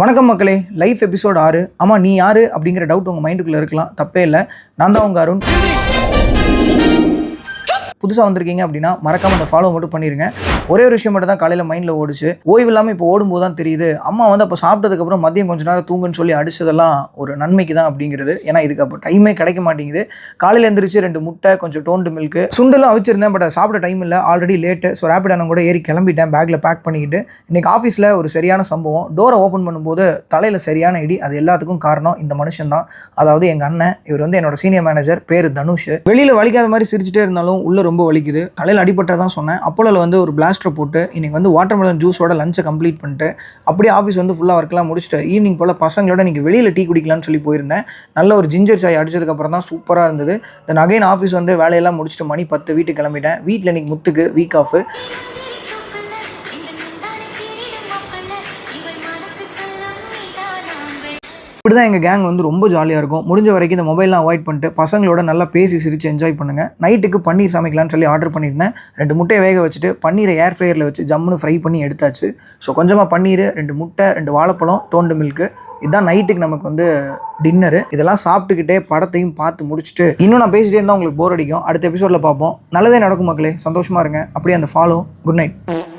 வணக்கம் மக்களே, life episode 6. ஆமாம், நீ யார் அப்படிங்கிற டவுட் உங்கள் மைண்டுக்குள்ளே இருக்கலாம். தப்பே இல்லை. நான் தான் உங்கள் அருண். புதுசாக வந்திருக்கீங்க அப்படின்னா மறக்காமல் அந்த ஃபாலோ மட்டும் பண்ணிடுங்க. ஒரே ஒரு விஷயம் மட்டும் தான் காலையில் மைண்டில் ஓடிச்சு. ஓய்வு இல்லாமல் இப்போ ஓடும்போது தான் தெரியுது, அம்மா வந்து அப்போ சாப்பிட்டதுக்கப்புறம் மதியம் கொஞ்சம் நேரம் தூங்குன்னு சொல்லி அடிச்சதெல்லாம் ஒரு நன்மைக்கு தான் அப்படிங்கிறது. ஏன்னா இதுக்கு அப்போ டைமே கிடைக்க மாட்டேங்குது. காலையில் எழுந்திரிச்சு 2 முட்டை, கொஞ்சம் டோண்டு மில்க்கு, சுண்டெல்லாம் வச்சுருந்தேன். பட் சாப்பிட டைம் இல்லை, ஆல்ரெடி லேட்டு. ஸோ ரேபிடான கூட ஏறி கிளம்பிட்டேன், பேக்கில் பேக் பண்ணிக்கிட்டு. இன்றைக்கி ஆஃபீஸில் ஒரு சரியான சம்பவம். டோரை ஓப்பன் பண்ணும்போது தலையில் சரியான இடி. அது எல்லாத்துக்கும் காரணம் இந்த மனுஷன் தான். அதாவது எங்கள் அண்ணன். இவர் வந்து என்னோட சீனியர் மேனேஜர், பேர் தனுஷ். வெளியில் வலிக்காத மாதிரி சிரிச்சுட்டே இருந்தாலும் உள்ளே ரொம்ப வலிக்குது. தலையில் அடிபட்டதான் சொன்னேன். அப்போல வந்து ஒரு பிளாஸ்டர் போட்டு இன்னைக்கு வந்து வாட்டர்மெலன் ஜூஸோட லஞ்சை கம்ப்ளீட் பண்ணிட்டு அப்படியே ஆஃபீஸ் வந்து ஃபுல்லாக ஒர்க்லாம் முடிச்சுட்டு ஈவினிங் போல் பசங்களோட இன்றைக்கி வெளியில் டீ குடிக்கலான்னு சொல்லி போயிருந்தேன். நல்ல ஒரு ஜிஞ்சர் சாய் அடிச்சதுக்கப்புறம் தான் சூப்பராக இருந்தது. தென் அகைன் ஆஃபீஸ் வந்து வேலையெல்லாம் முடிச்சுட்டு மணி 10 வீட்டுக்கு கிளம்பிட்டேன். வீட்டில் இன்றைக்கி முத்துக்கு வீக் ஆஃப். இப்படி தான் எங்கள் கேங் வந்து ரொம்ப ஜாலியாக இருக்கும். முடிஞ்ச வரைக்கும் இந்த மொபைல்லாம் அவாய்ட் பண்ணிட்டு பசங்களோட நல்லா பேசி சிரித்து என்ஜாய் பண்ணுங்கள். நைட்டுக்கு பன்னீர் சமைக்கலான்னு சொல்லி ஆர்டர் பண்ணியிருந்தேன். 2 முட்டையை வேக வச்சுட்டு பன்னீரை ஏர் ஃப்ரையரில் வச்சு ஜம்முன்னு ஃப்ரை பண்ணி எடுத்தாச்சு. ஸோ கொஞ்சமாக பன்னீர், 2 முட்டை, 2 வாழைப்பழம், டோண்டு மில்க்கு, இதுதான் நைட்டுக்கு நமக்கு வந்து டின்னரு. இதெல்லாம் சாப்பிட்டுக்கிட்டே படத்தையும் பார்த்து முடிச்சுட்டு இன்னும் நான் பேசிட்டே இருந்தால் உங்களுக்கு போர் அடிக்கும். அடுத்த எபிசோடில் பார்ப்போம். நல்லதே நடக்கும் மக்களே, சந்தோஷமாக இருங்க. அப்படியே அந்த ஃபாலோ. Good night.